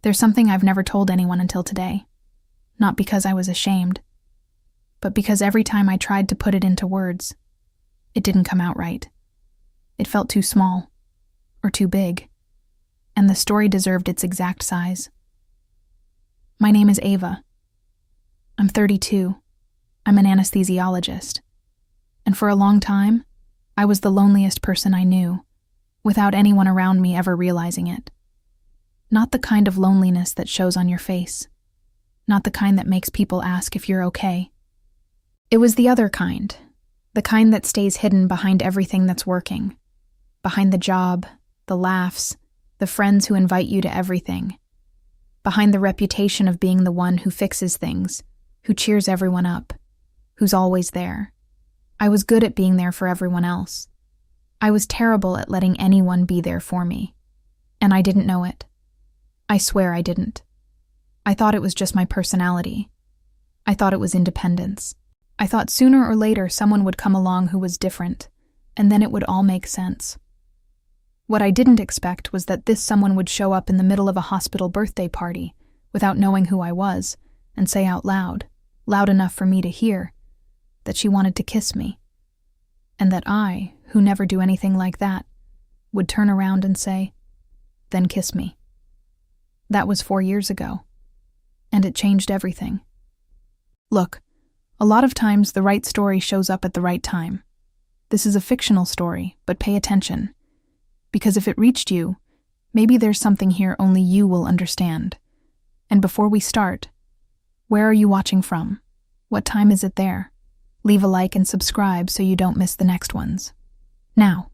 There's something I've never told anyone until today. Not because I was ashamed, but because every time I tried to put it into words, it didn't come out right. It felt too small, or too big, and the story deserved its exact size. My name is Ava. I'm 32. I'm an anesthesiologist. And for a long time, I was the loneliest person I knew, without anyone around me ever realizing it. Not the kind of loneliness that shows on your face. Not the kind that makes people ask if you're okay. It was the other kind, the kind that stays hidden behind everything that's working. Behind the job, the laughs, the friends who invite you to everything. Behind the reputation of being the one who fixes things, who cheers everyone up, who's always there. I was good at being there for everyone else. I was terrible at letting anyone be there for me. And I didn't know it. I swear I didn't. I thought it was just my personality. I thought it was independence. I thought sooner or later someone would come along who was different, and then it would all make sense. What I didn't expect was that this someone would show up in the middle of a hospital birthday party, without knowing who I was, and say out loud, loud enough for me to hear, that she wanted to kiss me. And that I, who never do anything like that, would turn around and say, then kiss me. That was 4 years ago, and it changed everything. Look, a lot of times the right story shows up at the right time. This is a fictional story, but pay attention. Because if it reached you, maybe there's something here only you will understand. And before we start, where are you watching from? What time is it there? Leave a like and subscribe so you don't miss the next ones. Now,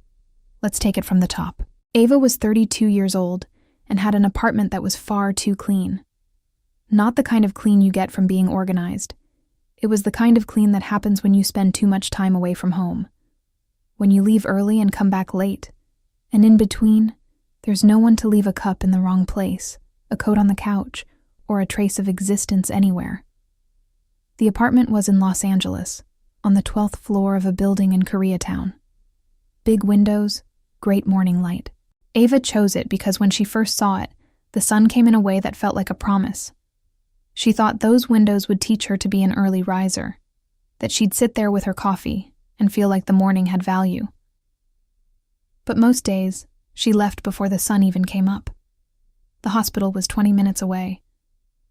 let's take it from the top. Ava was 32 years old and had an apartment that was far too clean. Not the kind of clean you get from being organized. It was the kind of clean that happens when you spend too much time away from home. When you leave early and come back late. And in between, there's no one to leave a cup in the wrong place, a coat on the couch, or a trace of existence anywhere. The apartment was in Los Angeles, on the 12th floor of a building in Koreatown. Big windows, great morning light. Ava chose it because when she first saw it, the sun came in a way that felt like a promise. She thought those windows would teach her to be an early riser, that she'd sit there with her coffee and feel like the morning had value. But most days, she left before the sun even came up. The hospital was 20 minutes away.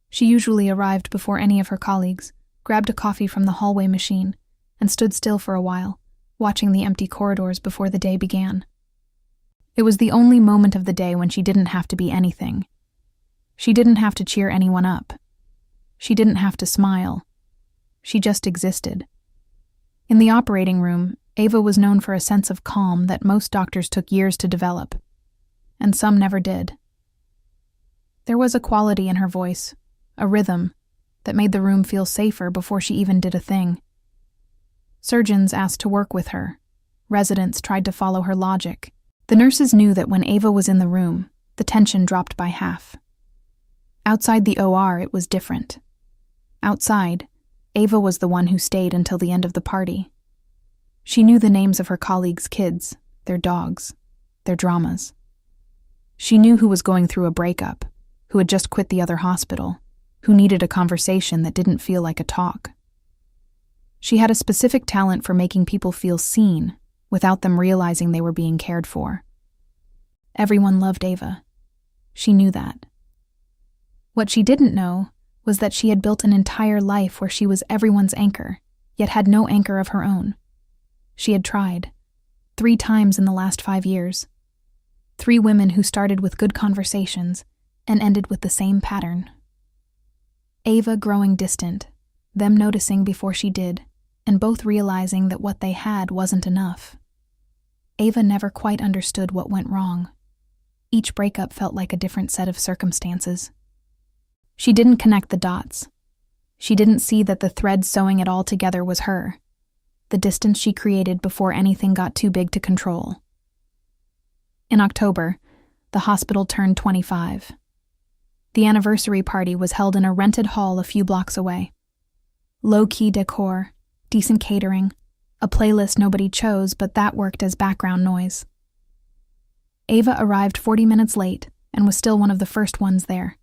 She usually arrived before any of her colleagues, grabbed a coffee from the hallway machine, and stood still for a while, watching the empty corridors before the day began. It was the only moment of the day when she didn't have to be anything. She didn't have to cheer anyone up. She didn't have to smile. She just existed. In the operating room, Ava was known for a sense of calm that most doctors took years to develop, and some never did. There was a quality in her voice, a rhythm, that made the room feel safer before she even did a thing. Surgeons asked to work with her. Residents tried to follow her logic. The nurses knew that when Ava was in the room, the tension dropped by half. Outside the OR, it was different. Outside, Ava was the one who stayed until the end of the party. She knew the names of her colleagues' kids, their dogs, their dramas. She knew who was going through a breakup, who had just quit the other hospital, who needed a conversation that didn't feel like a talk. She had a specific talent for making people feel seen without them realizing they were being cared for. Everyone loved Ava. She knew that. What she didn't know was that she had built an entire life where she was everyone's anchor, yet had no anchor of her own. She had tried, 3 times in the last 5 years. 3 women who started with good conversations and ended with the same pattern. Ava growing distant, them noticing before she did, and both realizing that what they had wasn't enough. Ava never quite understood what went wrong. Each breakup felt like a different set of circumstances. She didn't connect the dots. She didn't see that the thread sewing it all together was her, the distance she created before anything got too big to control. In October, the hospital turned 25. The anniversary party was held in a rented hall a few blocks away. Low-key decor, decent catering, a playlist nobody chose, but that worked as background noise. Ava arrived 40 minutes late and was still one of the first ones there.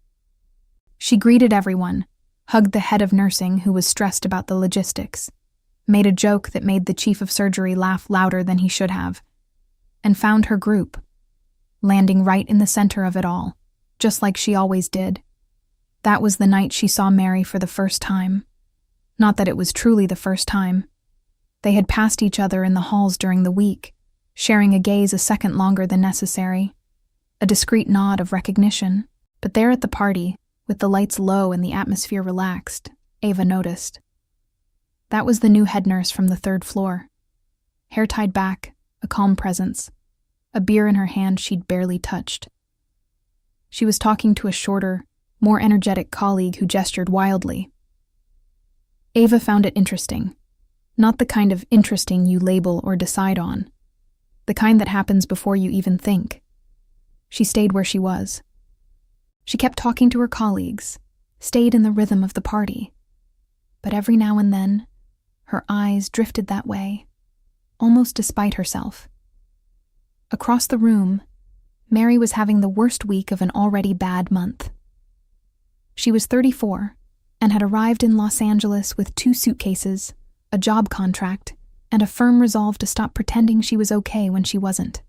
She greeted everyone, hugged the head of nursing who was stressed about the logistics, made a joke that made the chief of surgery laugh louder than he should have, and found her group, landing right in the center of it all, just like she always did. That was the night she saw Mary for the first time. Not that it was truly the first time. They had passed each other in the halls during the week, sharing a gaze a second longer than necessary, a discreet nod of recognition. But there at the party, with the lights low and the atmosphere relaxed, Ava noticed. That was the new head nurse from the 3rd floor. Hair tied back, a calm presence, a beer in her hand she'd barely touched. She was talking to a shorter, more energetic colleague who gestured wildly. Ava found it interesting. Not the kind of interesting you label or decide on. The kind that happens before you even think. She stayed where she was. She kept talking to her colleagues, stayed in the rhythm of the party. But every now and then, her eyes drifted that way, almost despite herself. Across the room, Mary was having the worst week of an already bad month. She was 34 and had arrived in Los Angeles with 2 suitcases, a job contract, and a firm resolve to stop pretending she was okay when she wasn't.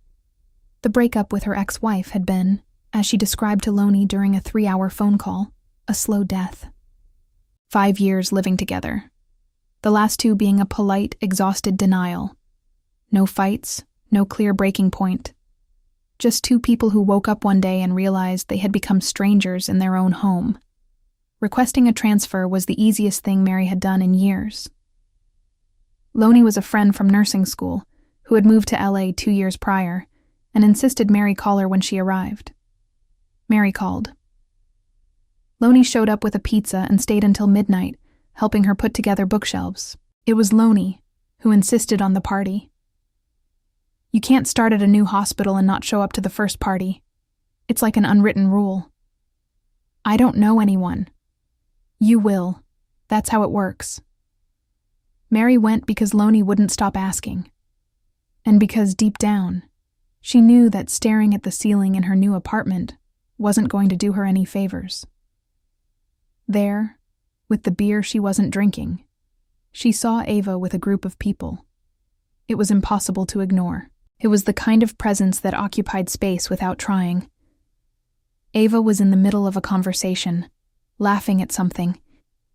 The breakup with her ex-wife had been, as she described to Loney during a 3-hour phone call, a slow death. 5 years living together. The last 2 being a polite, exhausted denial. No fights, no clear breaking point. Just 2 people who woke up one day and realized they had become strangers in their own home. Requesting a transfer was the easiest thing Mary had done in years. Loney was a friend from nursing school who had moved to LA 2 years prior and insisted Mary call her when she arrived. Mary called. Loney showed up with a pizza and stayed until midnight, helping her put together bookshelves. It was Loney who insisted on the party. You can't start at a new hospital and not show up to the first party. It's like an unwritten rule. I don't know anyone. You will. That's how it works. Mary went because Loney wouldn't stop asking. And because deep down, she knew that staring at the ceiling in her new apartment wasn't going to do her any favors. There, with the beer she wasn't drinking, she saw Ava with a group of people. It was impossible to ignore. It was the kind of presence that occupied space without trying. Ava was in the middle of a conversation, laughing at something,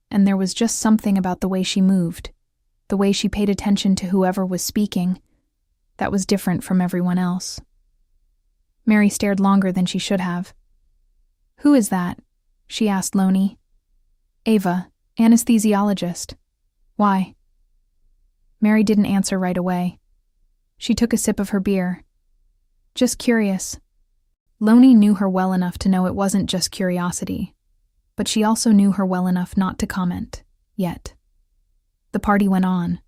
and there was just something about the way she moved, the way she paid attention to whoever was speaking, that was different from everyone else. Mary stared longer than she should have. "Who is that?" she asked Loney. "Ava, anesthesiologist." "Why?" Mary didn't answer right away. She took a sip of her beer. "Just curious." Loney knew her well enough to know it wasn't just curiosity, but she also knew her well enough not to comment, yet. The party went on.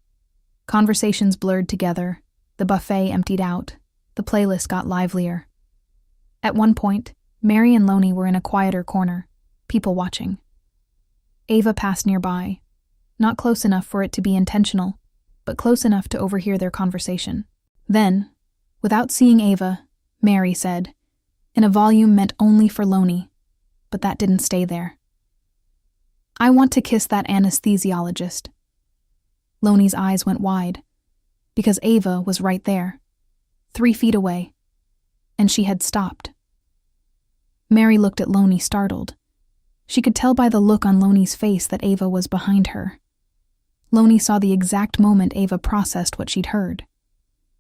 Conversations blurred together, the buffet emptied out, the playlist got livelier. At one point, Mary and Loney were in a quieter corner, people watching. Ava passed nearby, not close enough for it to be intentional, but close enough to overhear their conversation. Then, without seeing Ava, Mary said, in a volume meant only for Loney, but that didn't stay there. "I want to kiss that anesthesiologist." Loney's eyes went wide, because Ava was right there, 3 feet away, and she had stopped. Mary looked at Loney startled. She could tell by the look on Loney's face that Ava was behind her. Loney saw the exact moment Ava processed what she'd heard.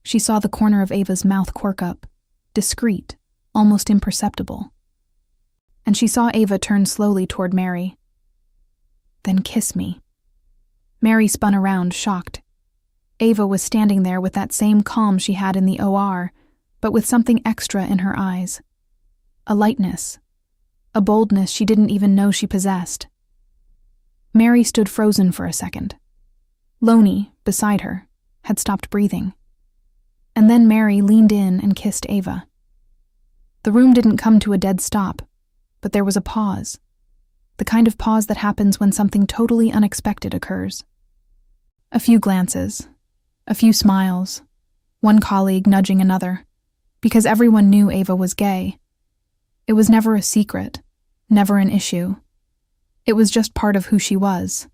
She saw the corner of Ava's mouth quirk up, discreet, almost imperceptible. And she saw Ava turn slowly toward Mary. "Then kiss me." Mary spun around, shocked. Ava was standing there with that same calm she had in the OR, but with something extra in her eyes. A lightness, a boldness she didn't even know she possessed. Mary stood frozen for a second. Loney, beside her, had stopped breathing. And then Mary leaned in and kissed Ava. The room didn't come to a dead stop, but there was a pause. The kind of pause that happens when something totally unexpected occurs. A few glances, a few smiles, one colleague nudging another, because everyone knew Ava was gay. It was never a secret, never an issue, It was just part of who she was.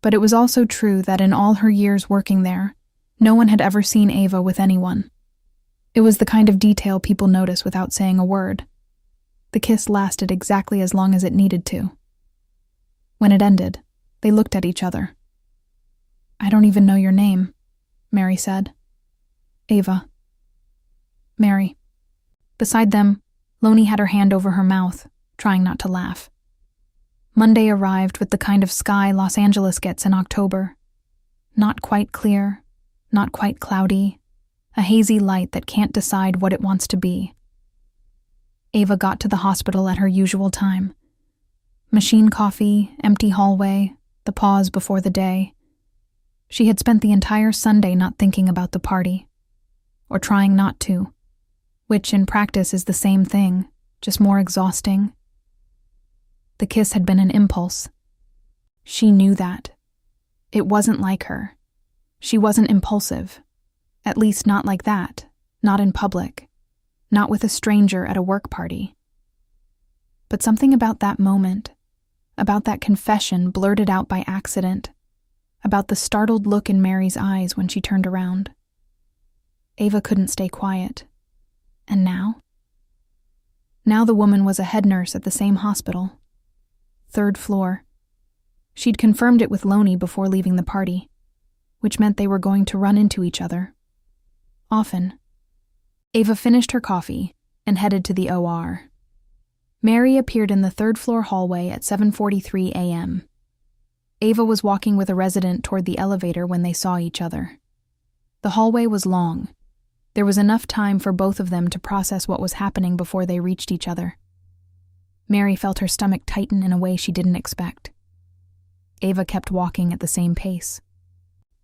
But it was also true that in all her years working there, no one had ever seen Ava with anyone. It was the kind of detail people notice without saying a word. The kiss lasted exactly as long as it needed to. When it ended, they looked at each other. "I don't even know your name," Mary said. "Ava." "Mary." Beside them, Loney had her hand over her mouth, trying not to laugh. Monday arrived with the kind of sky Los Angeles gets in October. Not quite clear, not quite cloudy, a hazy light that can't decide what it wants to be. Ava got to the hospital at her usual time. Machine coffee, empty hallway, the pause before the day. She had spent the entire Sunday not thinking about the party, or trying not to, which in practice is the same thing, just more exhausting. The kiss had been an impulse. She knew that. It wasn't like her. She wasn't impulsive. At least not like that, not in public, not with a stranger at a work party. But something about that moment, about that confession blurted out by accident, about the startled look in Mary's eyes when she turned around. Ava couldn't stay quiet. And now? Now the woman was a head nurse at the same hospital. 3rd floor. She'd confirmed it with Loney before leaving the party, which meant they were going to run into each other. Often. Ava finished her coffee and headed to the OR. Mary appeared in the 3rd floor hallway at 7:43 a.m. Ava was walking with a resident toward the elevator when they saw each other. The hallway was long. There was enough time for both of them to process what was happening before they reached each other. Mary felt her stomach tighten in a way she didn't expect. Ava kept walking at the same pace.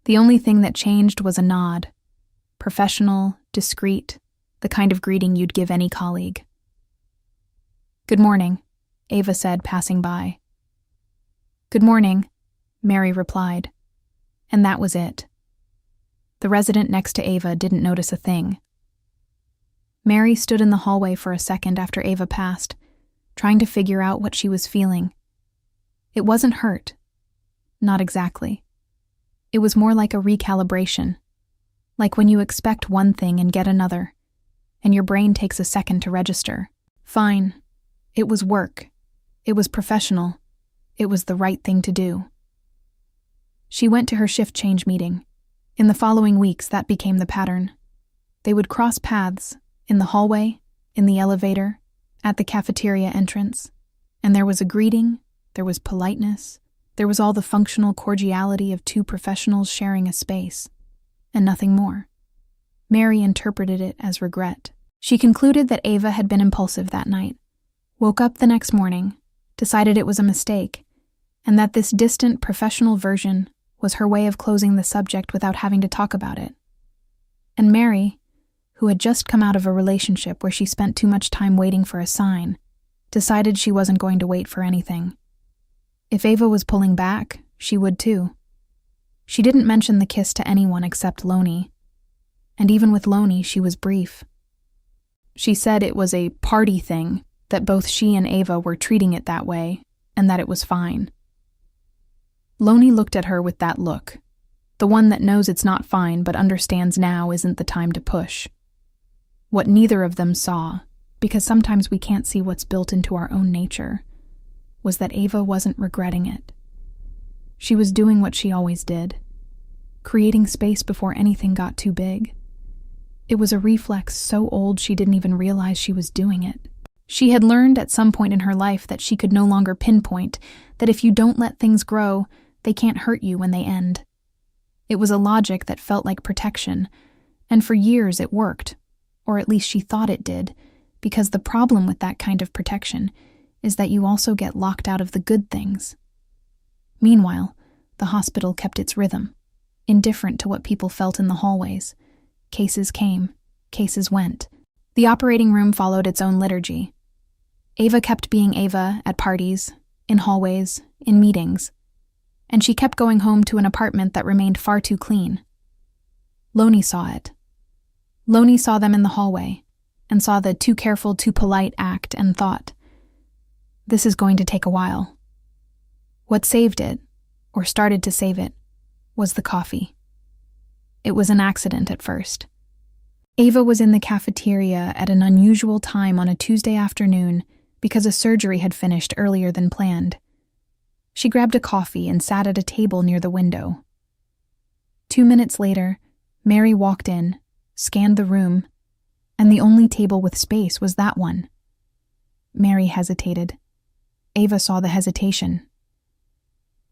The only thing that changed was a nod. Professional, discreet, the kind of greeting you'd give any colleague. "Good morning," Ava said, passing by. "Good morning," Mary replied. And that was it. The resident next to Ava didn't notice a thing. Mary stood in the hallway for a second after Ava passed, trying to figure out what she was feeling. It wasn't hurt. Not exactly. It was more like a recalibration, like when you expect one thing and get another, and your brain takes a second to register. Fine. It was work. It was professional. It was the right thing to do. She went to her shift change meeting. In the following weeks, that became the pattern. They would cross paths, in the hallway, in the elevator, at the cafeteria entrance, and there was a greeting, there was politeness, there was all the functional cordiality of two professionals sharing a space, and nothing more. Mary interpreted it as regret. She concluded that Ava had been impulsive that night, woke up the next morning, decided it was a mistake, and that this distant professional version was her way of closing the subject without having to talk about it. And Mary, who had just come out of a relationship where she spent too much time waiting for a sign, decided she wasn't going to wait for anything. If Ava was pulling back, she would too. She didn't mention the kiss to anyone except Loney. And even with Loney, she was brief. She said it was a party thing, that both she and Ava were treating it that way, and that it was fine. Loney looked at her with that look, the one that knows it's not fine but understands now isn't the time to push. What neither of them saw, because sometimes we can't see what's built into our own nature, was that Ava wasn't regretting it. She was doing what she always did, creating space before anything got too big. It was a reflex so old she didn't even realize she was doing it. She had learned at some point in her life that she could no longer pinpoint that if you don't let things grow, they can't hurt you when they end. It was a logic that felt like protection, and for years it worked, or at least she thought it did, because the problem with that kind of protection is that you also get locked out of the good things. Meanwhile, the hospital kept its rhythm, indifferent to what people felt in the hallways. Cases came, cases went. The operating room followed its own liturgy. Ava kept being Ava at parties, in hallways, in meetings, and she kept going home to an apartment that remained far too clean. Loney saw it. Loney saw them in the hallway, and saw the too careful, too polite act and thought, this is going to take a while. What saved it, or started to save it, was the coffee. It was an accident at first. Ava was in the cafeteria at an unusual time on a Tuesday afternoon because a surgery had finished earlier than planned. She grabbed a coffee and sat at a table near the window. 2 minutes later, Mary walked in, scanned the room, and the only table with space was that one. Mary hesitated. Ava saw the hesitation.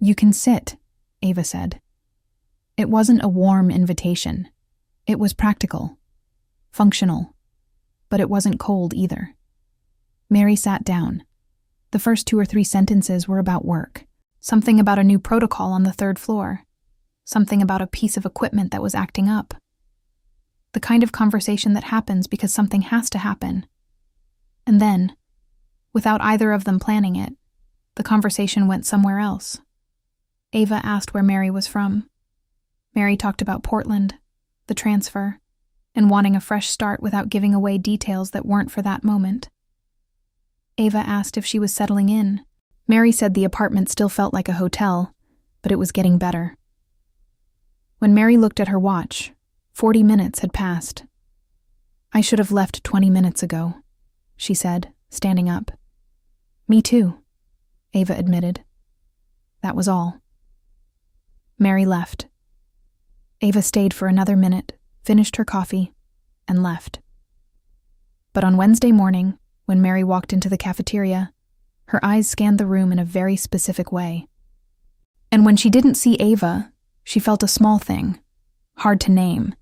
"You can sit," Ava said. It wasn't a warm invitation. It was practical, functional, but it wasn't cold either. Mary sat down. The first 2 or 3 sentences were about work. Something about a new protocol on the 3rd floor. Something about a piece of equipment that was acting up. The kind of conversation that happens because something has to happen. And then, without either of them planning it, the conversation went somewhere else. Ava asked where Mary was from. Mary talked about Portland, the transfer, and wanting a fresh start without giving away details that weren't for that moment. Ava asked if she was settling in. Mary said the apartment still felt like a hotel, but it was getting better. When Mary looked at her watch, 40 minutes had passed. "I should have left 20 minutes ago," she said, standing up. "Me too," Ava admitted. That was all. Mary left. Ava stayed for another minute, finished her coffee, and left. But on Wednesday morning, when Mary walked into the cafeteria, her eyes scanned the room in a very specific way. And when she didn't see Ava, she felt a small thing, hard to name,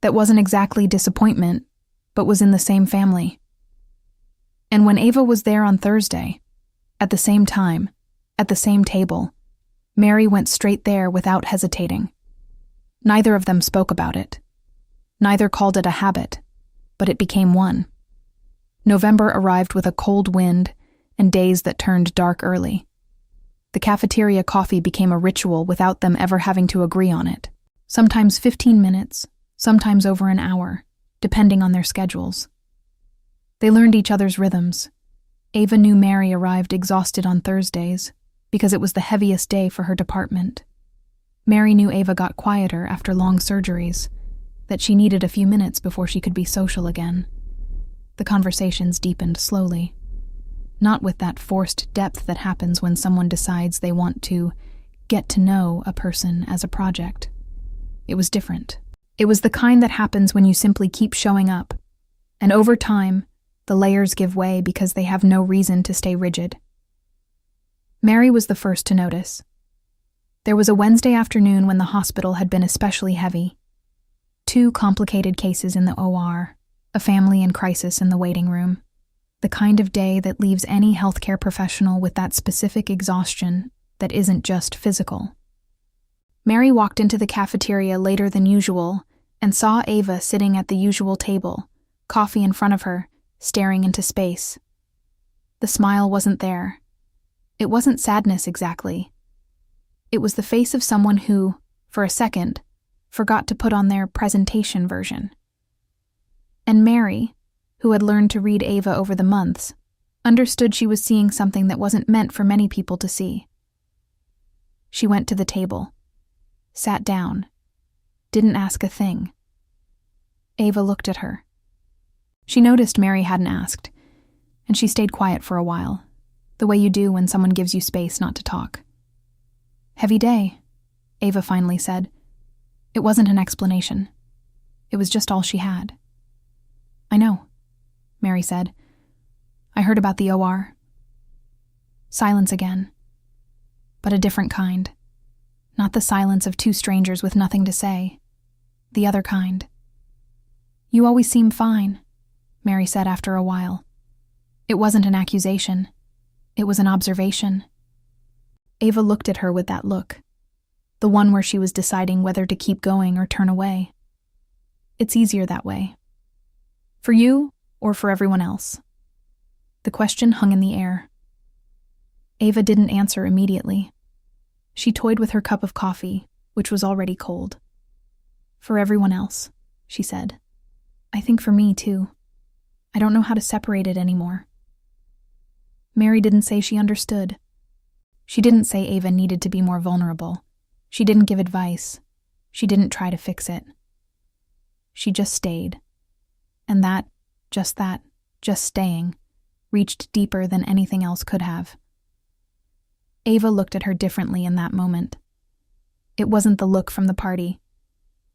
that wasn't exactly disappointment, but was in the same family. And when Ava was there on Thursday, at the same time, at the same table, Mary went straight there without hesitating. Neither of them spoke about it. Neither called it a habit, but it became one. November arrived with a cold wind and days that turned dark early. The cafeteria coffee became a ritual without them ever having to agree on it. Sometimes 15 minutes, sometimes over an hour, depending on their schedules. They learned each other's rhythms. Ava knew Mary arrived exhausted on Thursdays because it was the heaviest day for her department. Mary knew Ava got quieter after long surgeries, that she needed a few minutes before she could be social again. The conversations deepened slowly. Not with that forced depth that happens when someone decides they want to get to know a person as a project. It was different. It was the kind that happens when you simply keep showing up, and over time, the layers give way because they have no reason to stay rigid. Mary was the first to notice. There was a Wednesday afternoon when the hospital had been especially heavy. 2 complicated cases in the OR, a family in crisis in the waiting room. The kind of day that leaves any healthcare professional with that specific exhaustion that isn't just physical. Mary walked into the cafeteria later than usual and saw Ava sitting at the usual table, coffee in front of her, staring into space. The smile wasn't there. It wasn't sadness exactly. It was the face of someone who, for a second, forgot to put on their presentation version. And Mary, who had learned to read Ava over the months, understood she was seeing something that wasn't meant for many people to see. She went to the table, sat down, didn't ask a thing. Ava looked at her. She noticed Mary hadn't asked, and she stayed quiet for a while, the way you do when someone gives you space not to talk. "Heavy day," Ava finally said. It wasn't an explanation. It was just all she had. "I know," Mary said. "I heard about the OR." Silence again. But a different kind. Not the silence of 2 strangers with nothing to say. The other kind. "You always seem fine," Mary said after a while. It wasn't an accusation. It was an observation. Ava looked at her with that look. The one where she was deciding whether to keep going or turn away. It's easier that way. For you or for everyone else? The question hung in the air. Ava didn't answer immediately. She toyed with her cup of coffee, which was already cold. "For everyone else," she said. "I think for me, too. I don't know how to separate it anymore." Mary didn't say she understood. She didn't say Ava needed to be more vulnerable. She didn't give advice. She didn't try to fix it. She just stayed. And just staying, reached deeper than anything else could have. Ava looked at her differently in that moment. It wasn't the look from the party.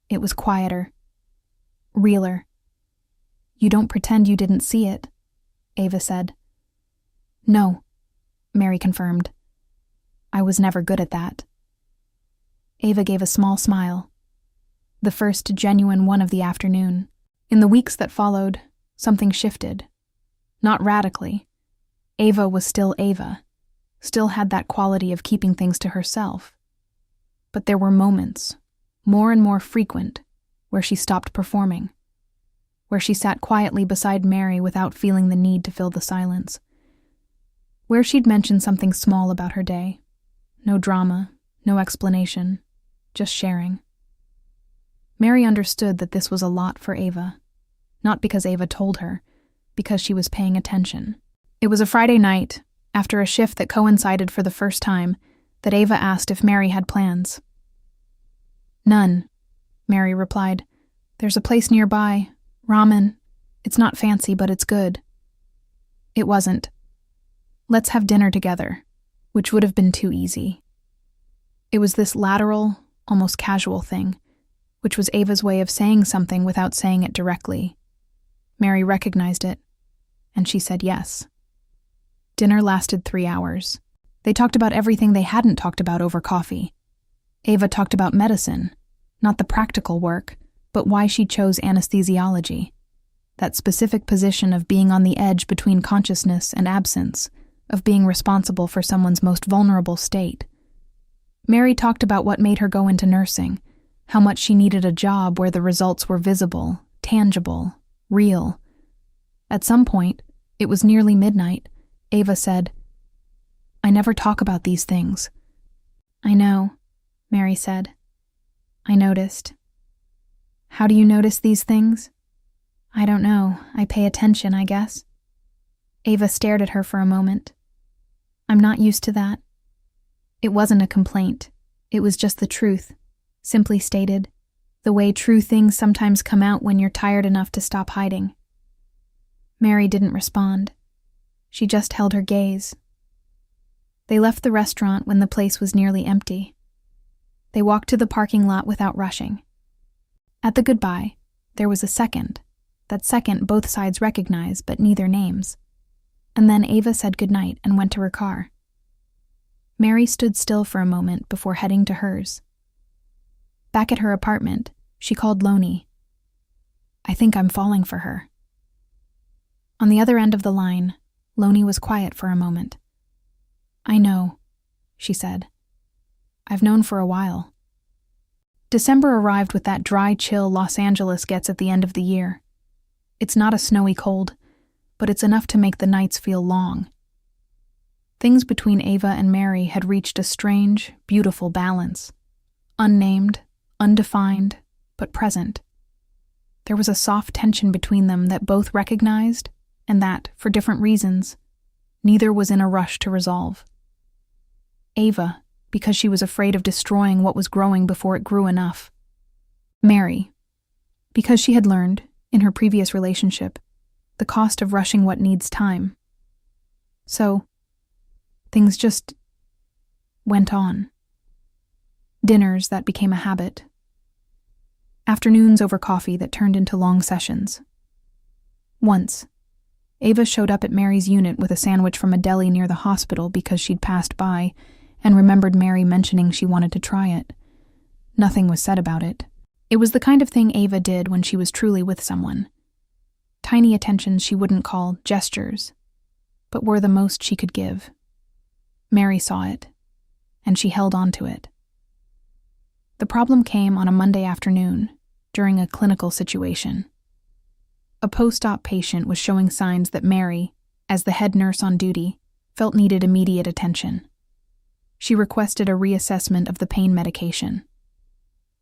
It was quieter, realer. "You don't pretend you didn't see it," Ava said. "No," Mary confirmed. "I was never good at that." Ava gave a small smile, the first genuine one of the afternoon. In the weeks that followed, something shifted. Not radically. Ava was still Ava, still had that quality of keeping things to herself. But there were moments, more and more frequent, where she stopped performing, where she sat quietly beside Mary without feeling the need to fill the silence, where she'd mention something small about her day. No drama, no explanation, just sharing. Mary understood that this was a lot for Ava, not because Ava told her, because she was paying attention. It was a Friday night, after a shift that coincided for the first time, that Ava asked if Mary had plans. "None," Mary replied. "There's a place nearby, ramen. It's not fancy, but it's good." It wasn't. "Let's have dinner together," which would have been too easy. It was this lateral, almost casual thing, which was Ava's way of saying something without saying it directly. Mary recognized it, and she said yes. Dinner lasted 3 hours. They talked about everything they hadn't talked about over coffee. Ava talked about medicine, not the practical work, but why she chose anesthesiology, that specific position of being on the edge between consciousness and absence, of being responsible for someone's most vulnerable state. Mary talked about what made her go into nursing, how much she needed a job where the results were visible, tangible, real. At some point, it was nearly midnight, Ava said, "I never talk about these things." "I know," Mary said. "I noticed." "How do you notice these things?" "I don't know. I pay attention, I guess." Ava stared at her for a moment. "I'm not used to that." It wasn't a complaint. It was just the truth, simply stated, the way true things sometimes come out when you're tired enough to stop hiding. Mary didn't respond. She just held her gaze. They left the restaurant when the place was nearly empty. They walked to the parking lot without rushing. At the goodbye, there was a second. That second both sides recognized, but neither names. And then Ava said goodnight and went to her car. Mary stood still for a moment before heading to hers. Back at her apartment, she called Loney. "I think I'm falling for her." On the other end of the line, Loney was quiet for a moment. "I know," she said. "I've known for a while." December arrived with that dry chill Los Angeles gets at the end of the year. It's not a snowy cold, but it's enough to make the nights feel long. Things between Ava and Mary had reached a strange, beautiful balance. Unnamed, undefined, but present. There was a soft tension between them that both recognized, and that, for different reasons, neither was in a rush to resolve. Ava, because she was afraid of destroying what was growing before it grew enough. Mary, because she had learned, in her previous relationship, the cost of rushing what needs time. So, things just went on. Dinners that became a habit. Afternoons over coffee that turned into long sessions. Once, Ava showed up at Mary's unit with a sandwich from a deli near the hospital because she'd passed by and remembered Mary mentioning she wanted to try it. Nothing was said about it. It was the kind of thing Ava did when she was truly with someone. Tiny attentions she wouldn't call gestures, but were the most she could give. Mary saw it, and she held on to it. The problem came on a Monday afternoon, during a clinical situation. A post-op patient was showing signs that Mary, as the head nurse on duty, felt needed immediate attention. She requested a reassessment of the pain medication.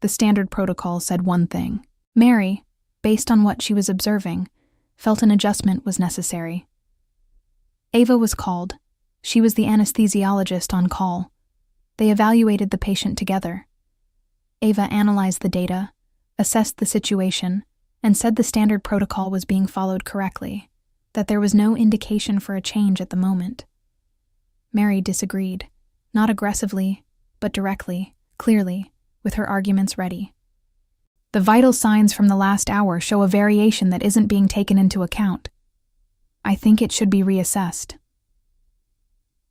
The standard protocol said one thing. Mary, based on what she was observing, felt an adjustment was necessary. Ava was called, She was the anesthesiologist on call. They evaluated the patient together. Ava analyzed the data, assessed the situation, and said the standard protocol was being followed correctly, that there was no indication for a change at the moment. Mary disagreed, not aggressively, but directly, clearly, with her arguments ready. The vital signs from the last hour show a variation that isn't being taken into account. I think it should be reassessed.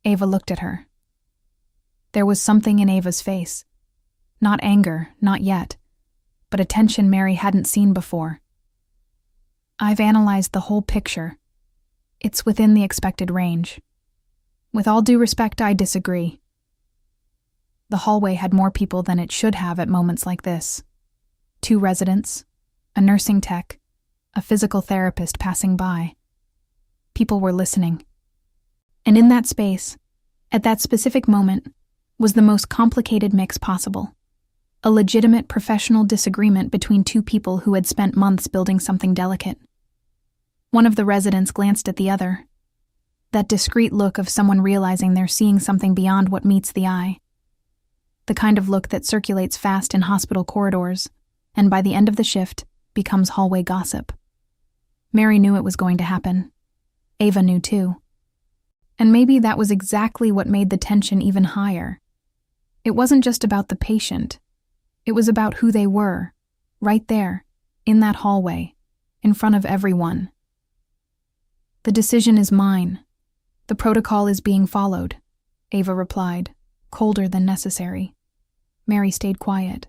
Ava looked at her. There was something in Ava's face. Not anger, not yet, but a tension Mary hadn't seen before. I've analyzed the whole picture. It's within the expected range. With all due respect, I disagree. The hallway had more people than it should have at moments like this. 2 residents, a nursing tech, a physical therapist passing by. People were listening. And in that space, at that specific moment, was the most complicated mix possible. A legitimate professional disagreement between 2 people who had spent months building something delicate. One of the residents glanced at the other. That discreet look of someone realizing they're seeing something beyond what meets the eye. The kind of look that circulates fast in hospital corridors, and by the end of the shift, becomes hallway gossip. Mary knew it was going to happen. Ava knew too. And maybe that was exactly what made the tension even higher. It wasn't just about the patient. It was about who they were, right there, in that hallway, in front of everyone. The decision is mine. The protocol is being followed, Ava replied, colder than necessary. Mary stayed quiet.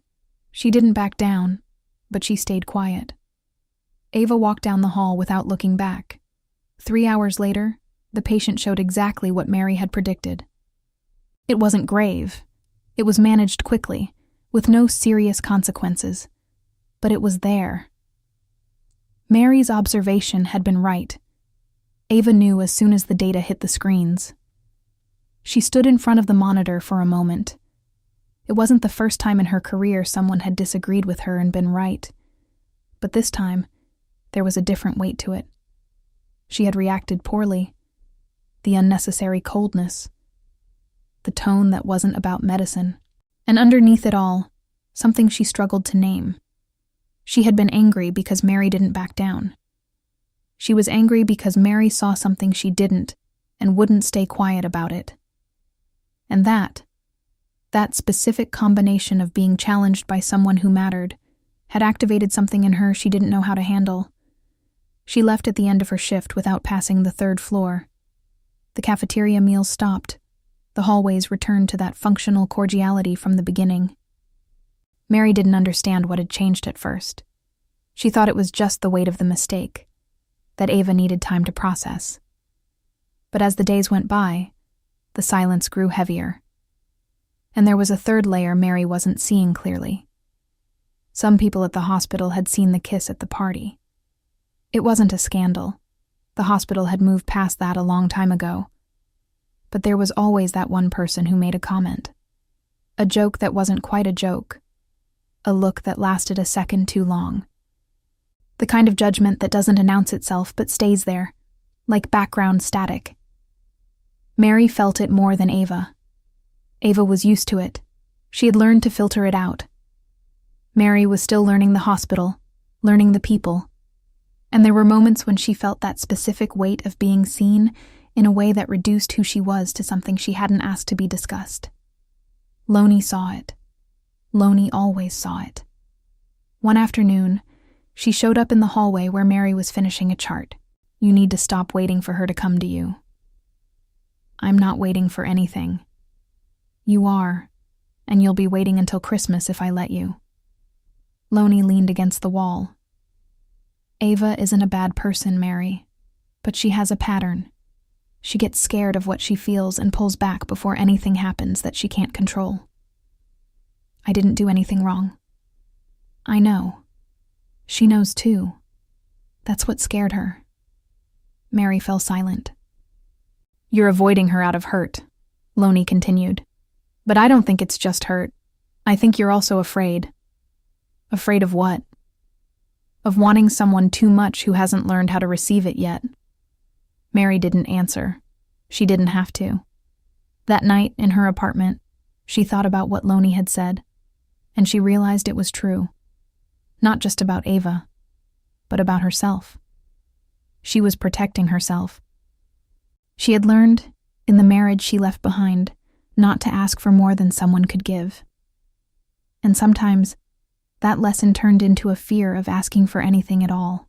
She didn't back down, but she stayed quiet. Ava walked down the hall without looking back. 3 hours later, the patient showed exactly what Mary had predicted. It wasn't grave. It was managed quickly, with no serious consequences. But it was there. Mary's observation had been right. Ava knew as soon as the data hit the screens. She stood in front of the monitor for a moment. It wasn't the first time in her career someone had disagreed with her and been right. But this time, there was a different weight to it. She had reacted poorly. The unnecessary coldness. The tone that wasn't about medicine. And underneath it all, something she struggled to name. She had been angry because Mary didn't back down. She was angry because Mary saw something she didn't and wouldn't stay quiet about it. And that specific combination of being challenged by someone who mattered, had activated something in her she didn't know how to handle. She left at the end of her shift without passing the 3rd floor. The cafeteria meals stopped. The hallways returned to that functional cordiality from the beginning. Mary didn't understand what had changed at first. She thought it was just the weight of the mistake, that Ava needed time to process. But as the days went by, the silence grew heavier. And there was a 3rd layer Mary wasn't seeing clearly. Some people at the hospital had seen the kiss at the party. It wasn't a scandal. The hospital had moved past that a long time ago. But there was always that one person who made a comment. A joke that wasn't quite a joke. A look that lasted a second too long. The kind of judgment that doesn't announce itself but stays there, like background static. Mary felt it more than Ava. Ava was used to it. She had learned to filter it out. Mary was still learning the hospital, learning the people. And there were moments when she felt that specific weight of being seen in a way that reduced who she was to something she hadn't asked to be discussed. Loney saw it. Loney always saw it. One afternoon, she showed up in the hallway where Mary was finishing a chart. You need to stop waiting for her to come to you. I'm not waiting for anything. You are, and you'll be waiting until Christmas if I let you. Loney leaned against the wall. Ava isn't a bad person, Mary, but she has a pattern. She gets scared of what she feels and pulls back before anything happens that she can't control. I didn't do anything wrong. I know. She knows too. That's what scared her. Mary fell silent. You're avoiding her out of hurt, Loney continued. But I don't think it's just hurt. I think you're also afraid. Afraid of what? Of wanting someone too much who hasn't learned how to receive it yet. Mary didn't answer. She didn't have to. That night, in her apartment, she thought about what Loney had said, and she realized it was true. Not just about Ava, but about herself. She was protecting herself. She had learned, in the marriage she left behind, not to ask for more than someone could give. And sometimes, that lesson turned into a fear of asking for anything at all.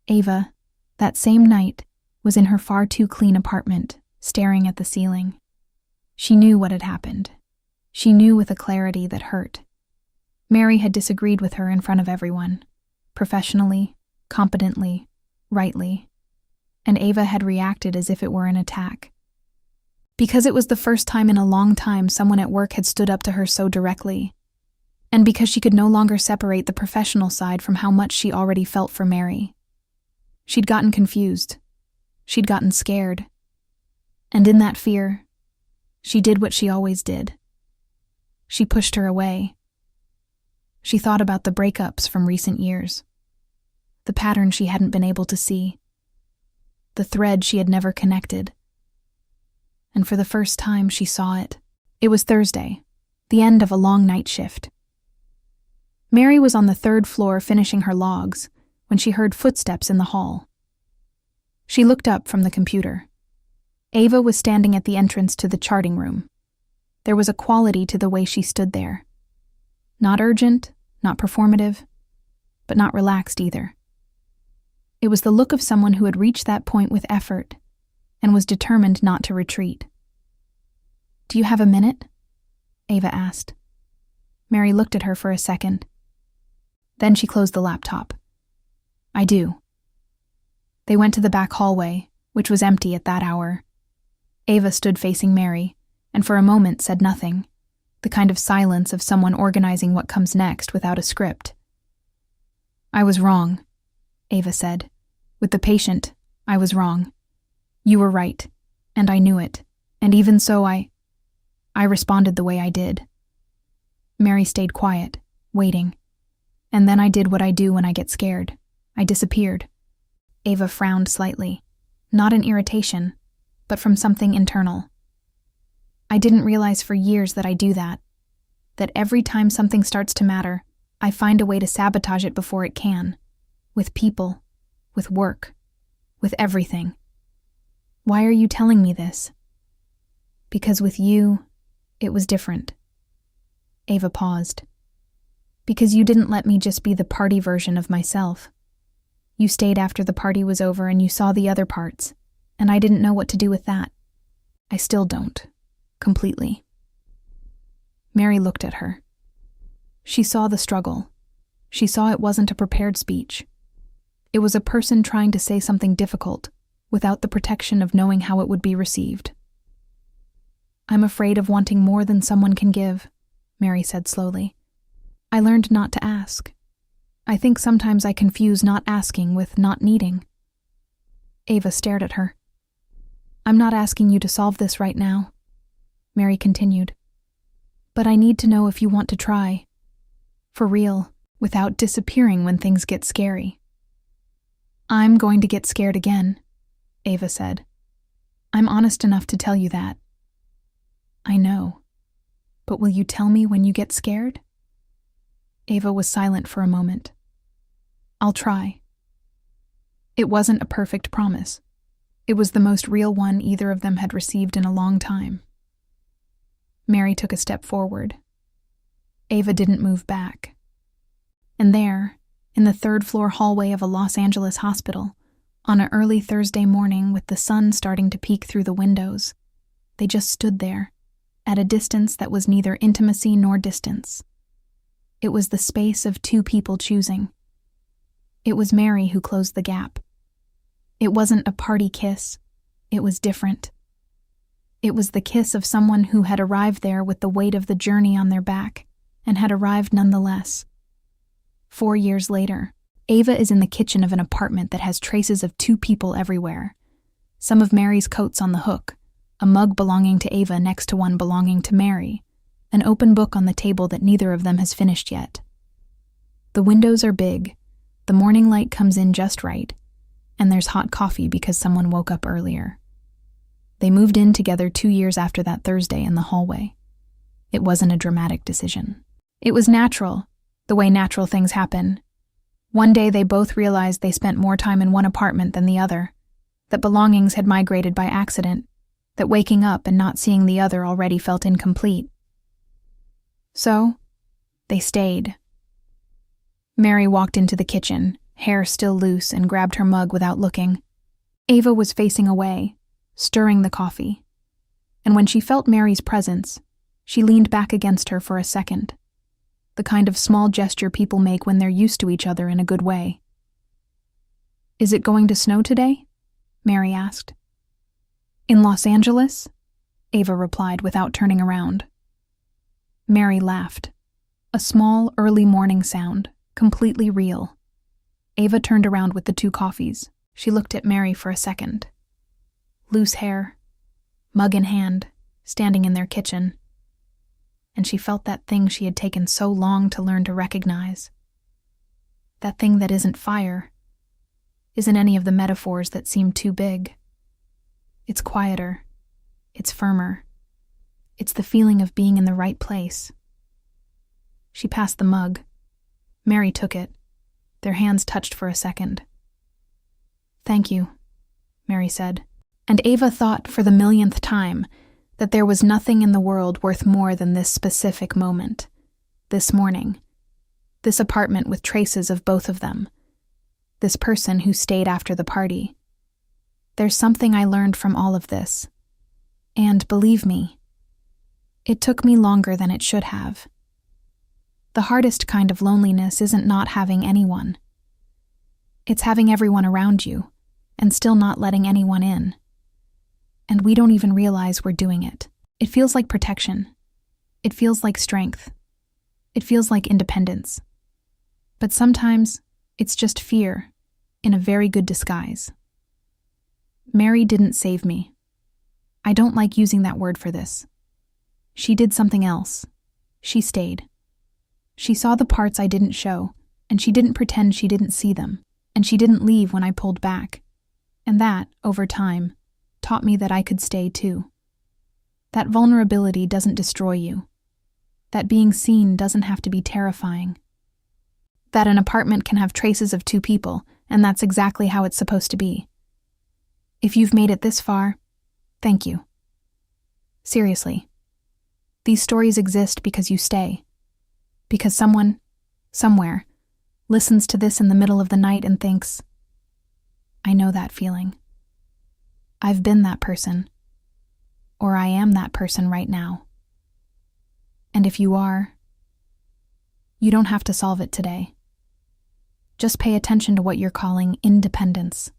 Ava, that same night, was in her far too clean apartment, staring at the ceiling. She knew what had happened. She knew with a clarity that hurt. Mary had disagreed with her in front of everyone, professionally, competently, rightly, and Ava had reacted as if it were an attack. Because it was the first time in a long time someone at work had stood up to her so directly, and because she could no longer separate the professional side from how much she already felt for Mary. She'd gotten confused. She'd gotten scared. And in that fear, she did what she always did. She pushed her away. She thought about the breakups from recent years, the pattern she hadn't been able to see, the thread she had never connected. And for the first time, she saw it. It was Thursday, the end of a long night shift. Mary was on the 3rd floor finishing her logs when she heard footsteps in the hall. She looked up from the computer. Ava was standing at the entrance to the charting room. There was a quality to the way she stood there. Not urgent, not performative, but not relaxed either. It was the look of someone who had reached that point with effort and was determined not to retreat. "Do you have a minute?" Ava asked. Mary looked at her for a second. Then she closed the laptop. "I do." They went to the back hallway, which was empty at that hour. Ava stood facing Mary, and for a moment said nothing, the kind of silence of someone organizing what comes next without a script. "I was wrong," Ava said. "With the patient, I was wrong. You were right, and I knew it, and even so I responded the way I did." Mary stayed quiet, waiting. "And then I did what I do when I get scared. I disappeared." Ava frowned slightly, not in irritation, but from something internal. "I didn't realize for years that I do that every time something starts to matter, I find a way to sabotage it before it can, with people, with work, with everything. Why are you telling me this?" "Because with you, it was different." Ava paused. "Because you didn't let me just be the party version of myself. You stayed after the party was over and you saw the other parts, and I didn't know what to do with that. I still don't, completely." Mary looked at her. She saw the struggle. She saw it wasn't a prepared speech. It was a person trying to say something difficult, without the protection of knowing how it would be received. "I'm afraid of wanting more than someone can give," Mary said slowly. "I learned not to ask. I think sometimes I confuse not asking with not needing." Ava stared at her. "I'm not asking you to solve this right now," Mary continued. "But I need to know if you want to try. For real, without disappearing when things get scary." "I'm going to get scared again," Ava said. "I'm honest enough to tell you that." "I know. But will you tell me when you get scared?" Ava was silent for a moment. "I'll try." It wasn't a perfect promise. It was the most real one either of them had received in a long time. Mary took a step forward. Ava didn't move back. And there, in the 3rd floor hallway of a Los Angeles hospital, on an early Thursday morning with the sun starting to peek through the windows, they just stood there, at a distance that was neither intimacy nor distance. It was the space of two people choosing. It was Mary who closed the gap. It wasn't a party kiss. It was different. It was the kiss of someone who had arrived there with the weight of the journey on their back, and had arrived nonetheless. 4 years later, Ava is in the kitchen of an apartment that has traces of two people everywhere. Some of Mary's coats on the hook, a mug belonging to Ava next to one belonging to Mary, an open book on the table that neither of them has finished yet. The windows are big, the morning light comes in just right, and there's hot coffee because someone woke up earlier. They moved in together 2 years after that Thursday in the hallway. It wasn't a dramatic decision. It was natural, the way natural things happen. One day they both realized they spent more time in one apartment than the other, that belongings had migrated by accident, that waking up and not seeing the other already felt incomplete. So, they stayed. Mary walked into the kitchen, hair still loose, and grabbed her mug without looking. Ava was facing away, stirring the coffee, and when she felt Mary's presence, she leaned back against her for a second, the kind of small gesture people make when they're used to each other in a good way. "Is it going to snow today?" Mary asked. "In Los Angeles?" Ava replied without turning around. Mary laughed, a small, early morning sound, completely real. Ava turned around with the 2 coffees. She looked at Mary for a second. Loose hair, mug in hand, standing in their kitchen. And she felt that thing she had taken so long to learn to recognize. That thing that isn't fire, isn't any of the metaphors that seem too big. It's quieter, it's firmer. It's the feeling of being in the right place. She passed the mug. Mary took it. Their hands touched for a second. "Thank you," Mary said. And Ava thought for the millionth time that there was nothing in the world worth more than this specific moment, this morning, this apartment with traces of both of them, this person who stayed after the party. There's something I learned from all of this. And believe me, it took me longer than it should have. The hardest kind of loneliness isn't not having anyone. It's having everyone around you and still not letting anyone in. And we don't even realize we're doing it. It feels like protection. It feels like strength. It feels like independence. But sometimes it's just fear in a very good disguise. Mary didn't save me. I don't like using that word for this. She did something else. She stayed. She saw the parts I didn't show, and she didn't pretend she didn't see them, and she didn't leave when I pulled back. And that, over time, taught me that I could stay too. That vulnerability doesn't destroy you. That being seen doesn't have to be terrifying. That an apartment can have traces of 2 people, and that's exactly how it's supposed to be. If you've made it this far, thank you. Seriously. These stories exist because you stay. Because someone, somewhere, listens to this in the middle of the night and thinks, I know that feeling. I've been that person. Or I am that person right now. And if you are, you don't have to solve it today. Just pay attention to what you're calling independence.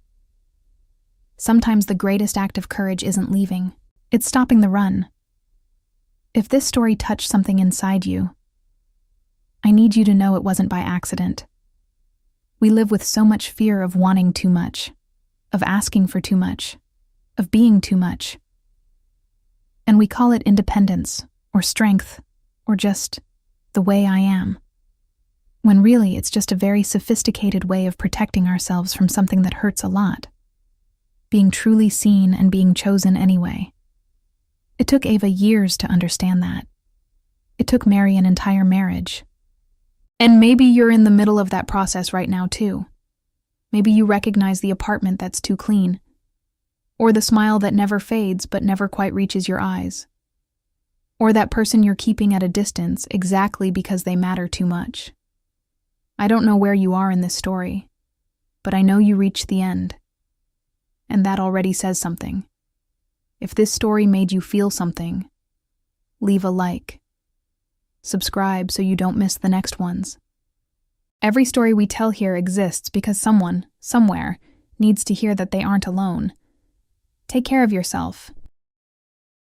Sometimes the greatest act of courage isn't leaving, it's stopping the run. If this story touched something inside you, I need you to know it wasn't by accident. We live with so much fear of wanting too much, of asking for too much, of being too much. And we call it independence, or strength, or just the way I am. When really it's just a very sophisticated way of protecting ourselves from something that hurts a lot. Being truly seen and being chosen anyway. It took Ava years to understand that. It took Mary an entire marriage. And maybe you're in the middle of that process right now too. Maybe you recognize the apartment that's too clean, or the smile that never fades but never quite reaches your eyes, or that person you're keeping at a distance exactly because they matter too much. I don't know where you are in this story, but I know you reached the end. And that already says something. If this story made you feel something, leave a like. Subscribe so you don't miss the next ones. Every story we tell here exists because someone, somewhere, needs to hear that they aren't alone. Take care of yourself